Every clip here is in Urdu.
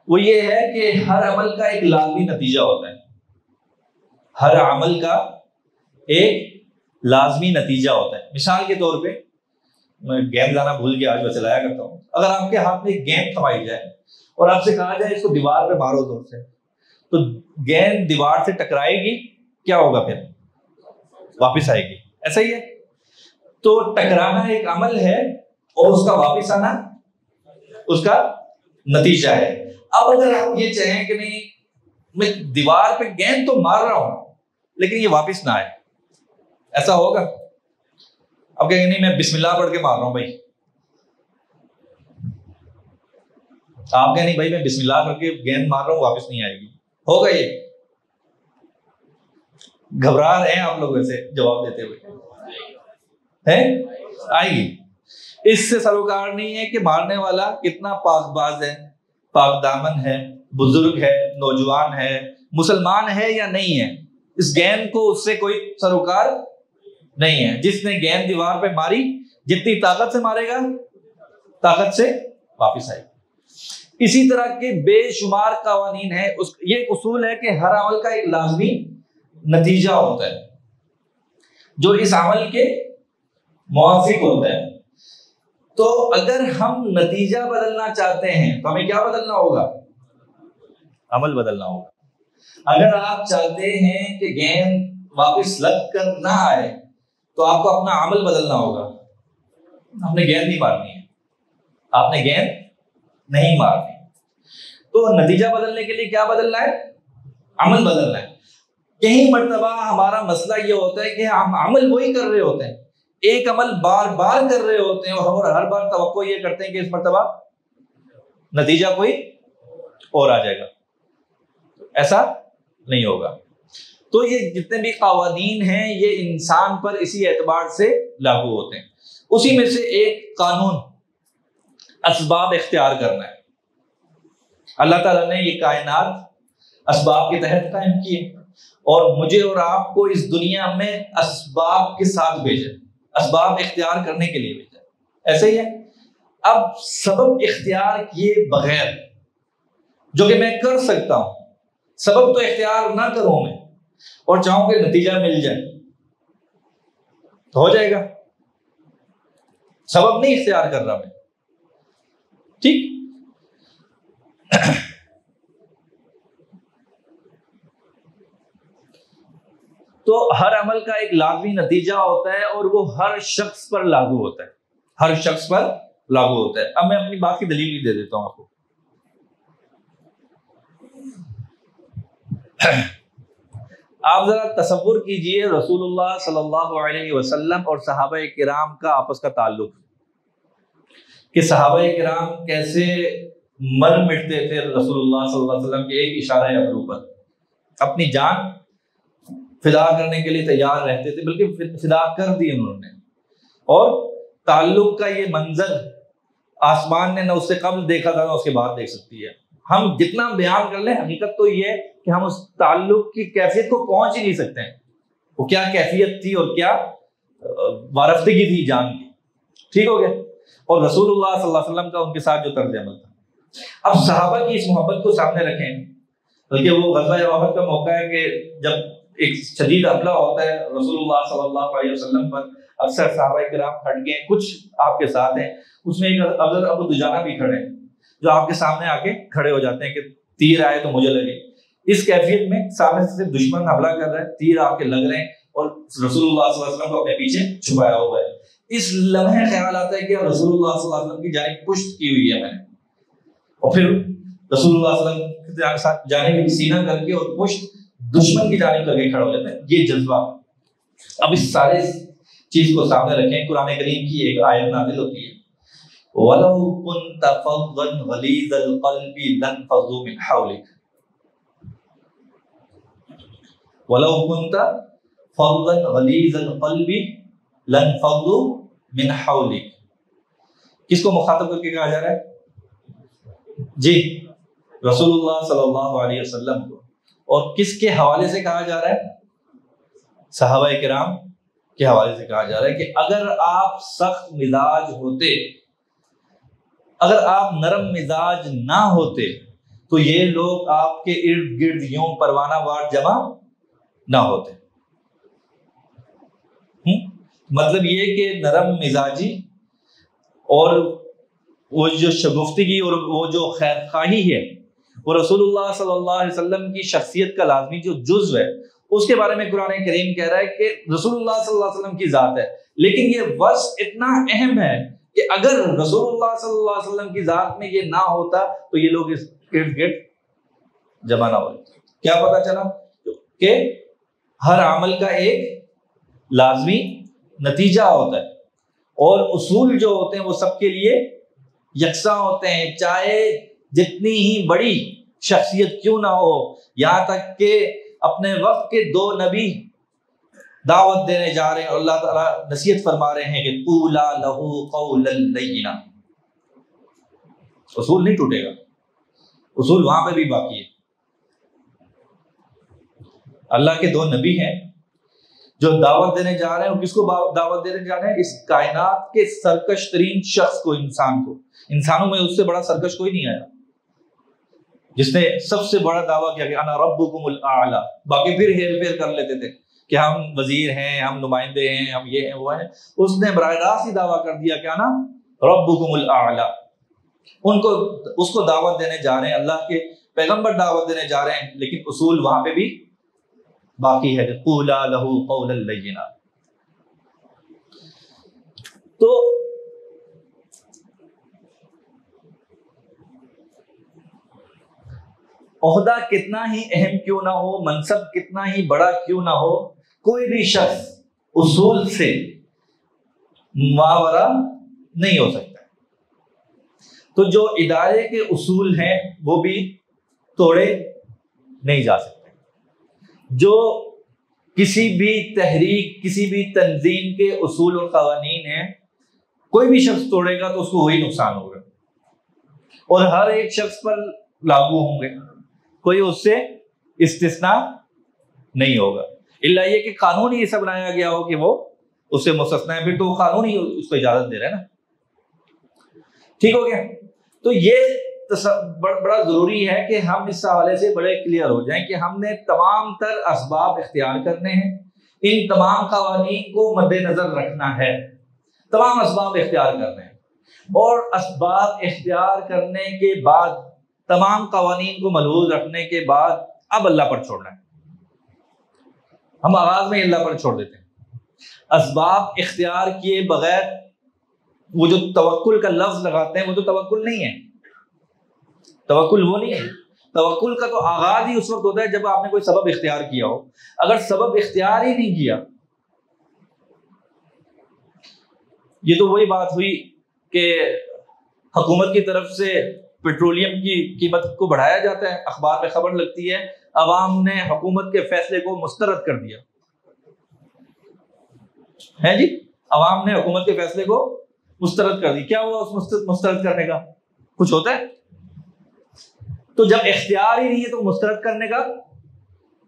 وہ یہ ہے کہ ہر عمل کا ایک لازمی نتیجہ ہوتا ہے. ہر عمل کا ایک لازمی نتیجہ ہوتا ہے. مثال کے طور پہ میں گیند لانا بھول گیا، آج میں چلایا کرتا ہوں. اگر آپ کے ہاتھ میں ایک گیند تھمائی جائے اور آپ سے کہا جائے اس کو دیوار پہ مارو زور سے، تو گیند دیوار سے ٹکرائے گی، کیا ہوگا؟ پھر واپس آئے گی. ایسا ہی ہے. تو ٹکرانا ایک عمل ہے اور اس کا واپس آنا اس کا نتیجہ ہے. اب اگر آپ یہ چاہیں کہ نہیں میں دیوار پہ گیند تو مار رہا ہوں لیکن یہ واپس نہ آئے، ایسا ہوگا؟ اب کہیں گے نہیں میں بسم اللہ پڑھ کے مار رہا ہوں بھائی. آپ کہیں نہیں بھائی میں بسم اللہ کر کے گیند مار رہا ہوں واپس نہیں آئے گی، ہوگا؟ یہ گھبرا رہے ہیں آپ لوگ ویسے جواب دیتے ہوئے ہیں؟ آئے گی. اس سے سروکار نہیں ہے کہ مارنے والا کتنا پاک باز ہے، پاک دامن ہے، بزرگ ہے، نوجوان ہے، مسلمان ہے یا نہیں ہے. اس گیند کو اس سے کوئی سروکار نہیں ہے. جس نے گیند دیوار پہ ماری جتنی طاقت سے مارے گا طاقت سے واپس آئے گا. اسی طرح کے بے شمار قوانین ہیں. یہ اصول ہے کہ ہر عمل کا ایک لازمی نتیجہ ہوتا ہے جو اس عمل کے موافق ہوتا ہے. تو اگر ہم نتیجہ بدلنا چاہتے ہیں تو ہمیں کیا بدلنا ہوگا؟ عمل بدلنا ہوگا. اگر آپ چاہتے ہیں کہ گیند واپس لگ کر نہ آئے تو آپ کو اپنا عمل بدلنا ہوگا. آپ نے گیند نہیں مارنی ہے، آپ نے گیند نہیں مارنی. تو نتیجہ بدلنے کے لیے کیا بدلنا ہے؟ عمل بدلنا ہے. کئی مرتبہ ہمارا مسئلہ یہ ہوتا ہے کہ ہم عمل وہی کر رہے ہوتے ہیں، ایک عمل بار بار کر رہے ہوتے ہیں اور ہر بار توقع یہ کرتے ہیں کہ اس مرتبہ نتیجہ کوئی اور آ جائے گا. ایسا نہیں ہوگا. تو یہ جتنے بھی قوانین ہیں یہ انسان پر اسی اعتبار سے لاگو ہوتے ہیں. اسی میں سے ایک قانون اسباب اختیار کرنا ہے. اللہ تعالیٰ نے یہ کائنات اسباب کے تحت قائم کی ہے اور مجھے اور آپ کو اس دنیا میں اسباب کے ساتھ بھیجا، اسباب اختیار کرنے کے لیے بھیجا. ایسے ہی ہے. اب سبب اختیار کیے بغیر جو کہ میں کر سکتا ہوں، سبب تو اختیار نہ کروں میں اور چاہوں کہ نتیجہ مل جائے تو ہو جائے گا. سبب نہیں اختیار کر رہا میں. ٹھیک. تو ہر عمل کا ایک لازمی نتیجہ ہوتا ہے اور وہ ہر شخص پر لاگو ہوتا ہے. ہر شخص پر لاگو ہوتا ہے. اب میں اپنی بات کی دلیل بھی دے دیتا ہوں آپ کو. آپ ذرا تصور کیجئے رسول اللہ صلی اللہ علیہ وسلم اور صحابہ کرام کا آپس کا تعلق، کہ صحابہ کرام کیسے مر مٹتے تھے رسول اللہ صلی اللہ علیہ وسلم کے ایک اشارہ ابرو پر، اپنی جان فدا کرنے کے لیے تیار رہتے تھے، بلکہ فدا کر دی انہوں نے. اور تعلق کا یہ منظر آسمان نے نہ اس سے قبل دیکھا تھا نہ اس کے بعد دیکھ سکتی ہے. ہم جتنا بیان کر لیں حقیقت تو یہ ہے کہ ہم اس تعلق کی کیفیت کو پہنچ ہی نہیں سکتے ہیں. وہ کیا کیفیت تھی اور کیا وارفتگی تھی جان کی. ٹھیک ہو گیا. اور رسول اللہ صلی اللہ علیہ وسلم کا ان کے ساتھ جو طرز عمل تھا. اب صحابہ کی اس محبت کو سامنے رکھیں، بلکہ وہ غزوہ احد کا موقع ہے کہ جب ایک شدید حملہ ہوتا ہے رسول اللہ صلی اللہ علیہ وسلم پر، اکثر صحابہ کرام ہٹ گئے، کچھ آپ کے ساتھ ہیں. اس میں ایک افضل ابو دجانہ بھی کھڑے ہیں جو آپ کے سامنے آ کے کھڑے ہو جاتے ہیں کہ تیر آئے تو مجھے لگے. اس کیفیت میں سامنے سے دشمن حملہ کر رہا ہے، تیر آپ کے لگ رہے ہیں اور رسول اللہ صلی اللہ علیہ وسلم کو اپنے پیچھے چھپایا ہوا ہے. اس لمحے خیال آتا ہے کہ رسول اللہ صلی اللہ علیہ وسلم کی جانب پشت کی ہوئی ہے میں نے، اور پھر رسول اللہ صلی اللہ علیہ وسلم کے ساتھ جانب سینہ کر کے اور پشت دشمن کی جانب کر کے کھڑا ہو جاتا ہے. یہ جذبہ. اب اس سارے چیز کو سامنے رکھیں. قرآن کریم کی ایک آیت نازل ہوتی ہے، وَلَوْ كُنْتَ فَظًّا غَلِيظَ الْقَلْبِ لَانفَضُّوا مِنْ حَوْلِكَ. وَلَوْ كُنْتَ فَظًّا غَلِيظَ الْقَلْبِ لَانفَضُّوا مِنْ حَوْلِكَ. کس کو مخاطب کر کے کہا جا رہا ہے؟ جی رسول اللہ صلی اللہ علیہ وسلم کو. اور کس کے حوالے سے کہا جا رہا ہے؟ صحابہ کرام کے حوالے سے کہا جا رہا ہے کہ اگر آپ سخت مزاج ہوتے، اگر آپ نرم مزاج نہ ہوتے تو یہ لوگ آپ کے ارد گرد یوں پروانہ وار جمع نہ ہوتے. مطلب یہ کہ نرم مزاجی اور وہ جو شگفتگی اور وہ جو خیر خواہی ہے وہ رسول اللہ صلی اللہ علیہ وسلم کی شخصیت کا لازمی جو جزو ہے، اس کے بارے میں قرآن کریم کہہ رہا ہے کہ رسول اللہ صلی اللہ علیہ وسلم کی ذات ہے، لیکن یہ وصف اتنا اہم ہے کہ اگر رسول اللہ صلی اللہ علیہ وسلم کی ذات میں یہ نہ ہوتا تو یہ لوگ اس ارد گرد جمع نہ ہوتے. کیا پتا چلا کہ ہر عمل کا ایک لازمی نتیجہ ہوتا ہے اور اصول جو ہوتے ہیں وہ سب کے لیے یکساں ہوتے ہیں، چاہے جتنی ہی بڑی شخصیت کیوں نہ ہو. یہاں تک کہ اپنے وقت کے 2 نبی دعوت دینے جا رہے ہیں اور اللہ تعالیٰ نصیحت فرما رہے ہیں کہ قولا لہ قولا لینا. اصول نہیں ٹوٹے گا، اصول وہاں پہ بھی باقی ہے. اللہ کے 2 نبی ہیں جو دعوت دینے جا رہے ہیں، اور کس کو دعوت دینے جا رہے ہیں؟ اس کائنات کے سرکش ترین شخص کو، انسان کو. انسانوں میں اس سے بڑا سرکش کوئی نہیں آیا جس نے سب سے بڑا دعویٰ کیا کہ انا ربکم الاعلی. باقی پھر ہیر پھیر کر لیتے تھے کہ ہم وزیر ہیں، ہم نمائندے ہیں، ہم یہ ہیں وہ ہیں. اس نے براہ راست ہی دعویٰ کر دیا کہ انا ربکم الاعلی. اس کو دعوت دینے جا رہے ہیں، اللہ کے پیغمبر دعوت دینے جا رہے ہیں، لیکن اصول وہاں پہ بھی باقی ہے کہ قولا لہ قولا لینا. تو عہدہ کتنا ہی اہم کیوں نہ ہو، منصب کتنا ہی بڑا کیوں نہ ہو، کوئی بھی شخص اصول سے ماورا نہیں ہو سکتا. تو جو ادارے کے اصول ہیں وہ بھی توڑے نہیں جا سکتے. جو کسی بھی تحریک، کسی بھی تنظیم کے اصول اور قوانین ہیں، کوئی بھی شخص توڑے گا تو اس کو وہی نقصان ہوگا اور ہر ایک شخص پر لاگو ہوں گے، کوئی اس سے استثناء نہیں ہوگا. الا یہ کہ قانون ہی ایسا بنایا گیا ہو کہ وہ اس سے مستثنیٰ ہے، پھر تو قانون ہی اس کو اجازت دے رہے ہیں نا. ٹھیک ہو گیا. تو یہ بڑا ضروری ہے کہ ہم اس حوالے سے بڑے کلیئر ہو جائیں کہ ہم نے تمام تر اسباب اختیار کرنے ہیں، ان تمام قوانین کو مد نظر رکھنا ہے، تمام اسباب اختیار کرنے ہیں، اور اسباب اختیار کرنے کے بعد تمام قوانین کو ملحوظ رکھنے کے بعد اب اللہ پر چھوڑنا ہے. ہم آغاز میں اللہ پر چھوڑ دیتے ہیں. اسباب اختیار کیے بغیر وہ جو توکل کا لفظ لگاتے ہیں وہ تو توکل نہیں ہے. توکل وہ نہیں ہے. توکل کا تو آغاز ہی اس وقت ہوتا ہے جب آپ نے کوئی سبب اختیار کیا ہو. اگر سبب اختیار ہی نہیں کیا، یہ تو وہی بات ہوئی کہ حکومت کی طرف سے پیٹرولیم کی قیمت کو بڑھایا جاتا ہے، اخبار میں خبر لگتی ہے، عوام نے حکومت کے فیصلے کو مسترد کر دیا ہے جی. عوام نے حکومت کے فیصلے کو مسترد کر دی. کیا ہوا اس مسترد کرنے کا؟ کچھ ہوتا ہے؟ تو جب اختیار ہی نہیں ہے تو مسترد کرنے کا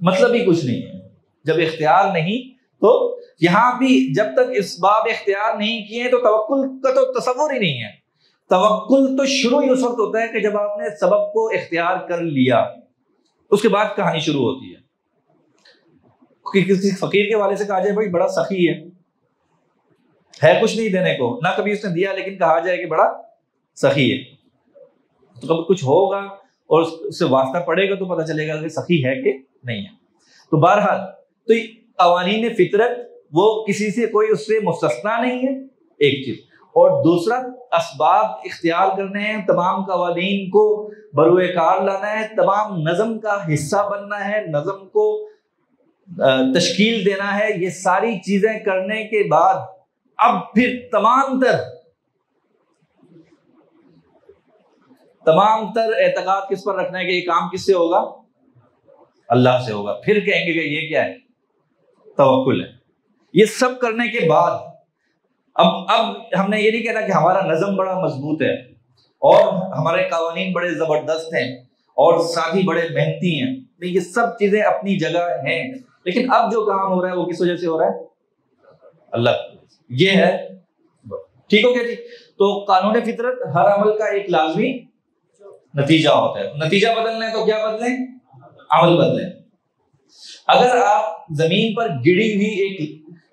مطلب ہی کچھ نہیں ہے. جب اختیار نہیں تو یہاں بھی جب تک اسباب اختیار نہیں کیے تو توکل کا تو تصور ہی نہیں ہے. توکل تو شروع ہی اس وقت ہوتا ہے کہ جب آپ نے سبب کو اختیار کر لیا، اس کے بعد کہانی شروع ہوتی ہے. کسی فقیر کے والے سے کہا جائے بھائی بڑا سخی ہے کچھ نہیں دینے کو، نہ کبھی اس نے دیا، لیکن کہا جائے کہ بڑا سخی ہے، تو کبھی کچھ ہوگا اور اس سے واسطہ پڑے گا تو پتہ چلے گا کہ سخی ہے کہ نہیں ہے. تو بہرحال تو قوانین فطرت وہ کسی سے کوئی اس سے مستثنا نہیں ہے، ایک چیز. اور دوسرا اسباب اختیار کرنے ہیں، تمام قوانین کو بروئے کار لانا ہے، تمام نظم کا حصہ بننا ہے، نظم کو تشکیل دینا ہے. یہ ساری چیزیں کرنے کے بعد اب پھر تمام تر اعتقاد کس پر رکھنا ہے کہ یہ کام کس سے ہوگا؟ اللہ سے ہوگا. پھر کہیں گے کہ یہ کیا ہے؟ توکل ہے. یہ سب کرنے کے بعد اب ہم نے یہ نہیں کہنا کہ ہمارا نظم بڑا مضبوط ہے اور ہمارے قوانین بڑے زبردست ہیں اور ساتھ ہی بڑے محنتی ہیں. نہیں، یہ سب چیزیں اپنی جگہ ہیں، لیکن اب جو کام ہو رہا ہے وہ کس وجہ سے ہو رہا ہے؟ اللہ. یہ ہے. ٹھیک ہو گیا جی. تو قانون فطرت ہر عمل کا ایک لازمی نتیجہ ہوتا ہے. نتیجہ بدلنا ہے تو کیا بدلیں؟ عمل بدلیں. اگر آپ زمین پر گری ہوئی ایک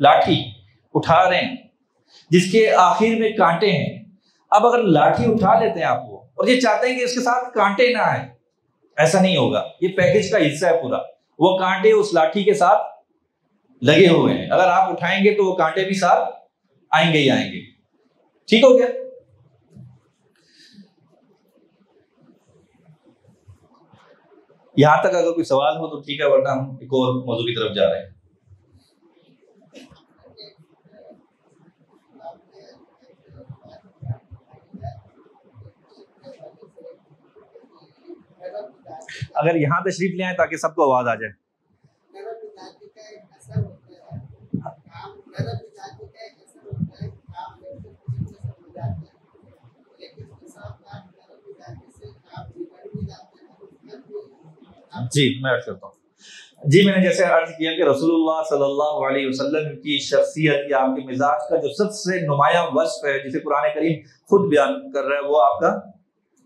لاٹھی اٹھا رہے ہیں جس کے آخر میں کانٹے ہیں، اب اگر لاٹھی اٹھا لیتے ہیں آپ وہ اور یہ چاہتے ہیں کہ اس کے ساتھ کانٹے نہ آئیں، ایسا نہیں ہوگا. یہ پیکج کا حصہ ہے پورا. وہ کانٹے اس لاٹھی کے ساتھ لگے ہوئے ہیں، اگر آپ اٹھائیں گے تو وہ کانٹے بھی ساتھ آئیں گے ہی آئیں گے. ٹھیک ہو گیا؟ یہاں تک اگر کوئی سوال ہو تو ٹھیک ہے، ورنہ ہم ایک اور موضوع کی طرف جا رہے ہیں. اگر یہاں تشریف لے آئیں تاکہ سب کو آواز آ جائے. جی میں عرض کرتا ہوں. جی میں نے جیسے عرض کیا کہ رسول اللہ صلی اللہ علیہ وسلم کی شخصیت یا آپ کے مزاج کا جو سب سے نمایاں وصف ہے جسے قرآن کریم خود بیان کر رہا ہے، وہ آپ کا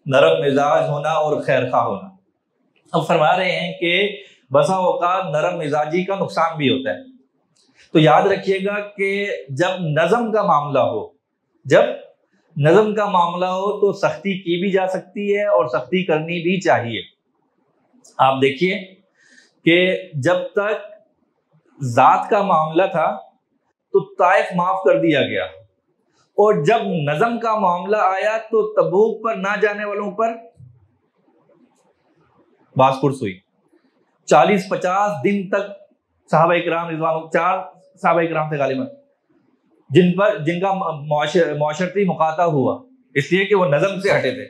نرم مزاج ہونا اور خیر خواہ ہونا. اب فرما رہے ہیں کہ بسا اوقات نرم مزاجی کا نقصان بھی ہوتا ہے. تو یاد رکھیے گا کہ جب نظم کا معاملہ ہو تو سختی کی بھی جا سکتی ہے اور سختی کرنی بھی چاہیے. آپ دیکھیے کہ جب تک ذات کا معاملہ تھا تو طائف معاف کر دیا گیا، اور جب نظم کا معاملہ آیا تو تبوک پر نہ جانے والوں پر باس پرس ہوئی. 40-50 دن تک صحابہ اکرام رضوان، 4 صحابہ اکرام تھے غالباً جن کا معاشرتی مقاطع ہوا اس لیے کہ وہ نظم سے ہٹے تھے.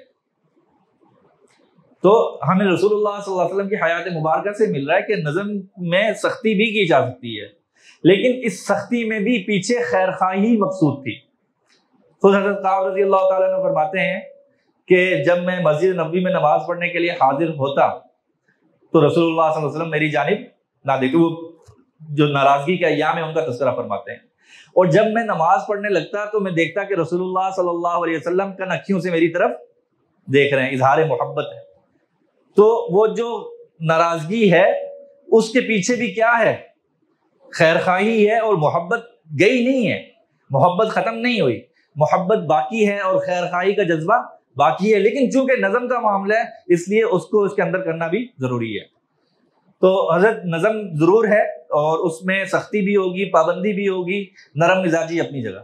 تو ہمیں رسول اللہ صلی اللہ علیہ وسلم کی حیات مبارکہ سے مل رہا ہے کہ نظم میں سختی بھی کی جا سکتی ہے، لیکن اس سختی میں بھی پیچھے خیر خواہی مقصود تھی. خود حضرت کعب رضی اللہ تعالیٰ عنہ فرماتے ہیں کہ جب میں مسجد نبوی میں نماز پڑھنے کے لیے حاضر ہوتا تو رسول اللہ صلی اللہ علیہ وسلم میری جانب نہ دیکھتے. وہ جو ناراضگی کے ایام ہیں ان کا تذکرہ فرماتے ہیں. اور جب میں نماز پڑھنے لگتا تو میں دیکھتا کہ رسول اللہ صلی اللہ علیہ وسلم کن اکھیوں سے میری طرف دیکھ رہے ہیں، اظہار محبت ہے. تو وہ جو ناراضگی ہے اس کے پیچھے بھی کیا ہے؟ خیر خواہی ہے، اور محبت گئی نہیں ہے، محبت ختم نہیں ہوئی، محبت باقی ہے اور خیر خواہی کا جذبہ باقی ہے. لیکن چونکہ نظم کا معاملہ ہے اس لیے اس کو اس کے اندر کرنا بھی ضروری ہے. تو حضرت نظم ضرور ہے اور اس میں سختی بھی ہوگی، پابندی بھی ہوگی، نرم مزاجی اپنی جگہ.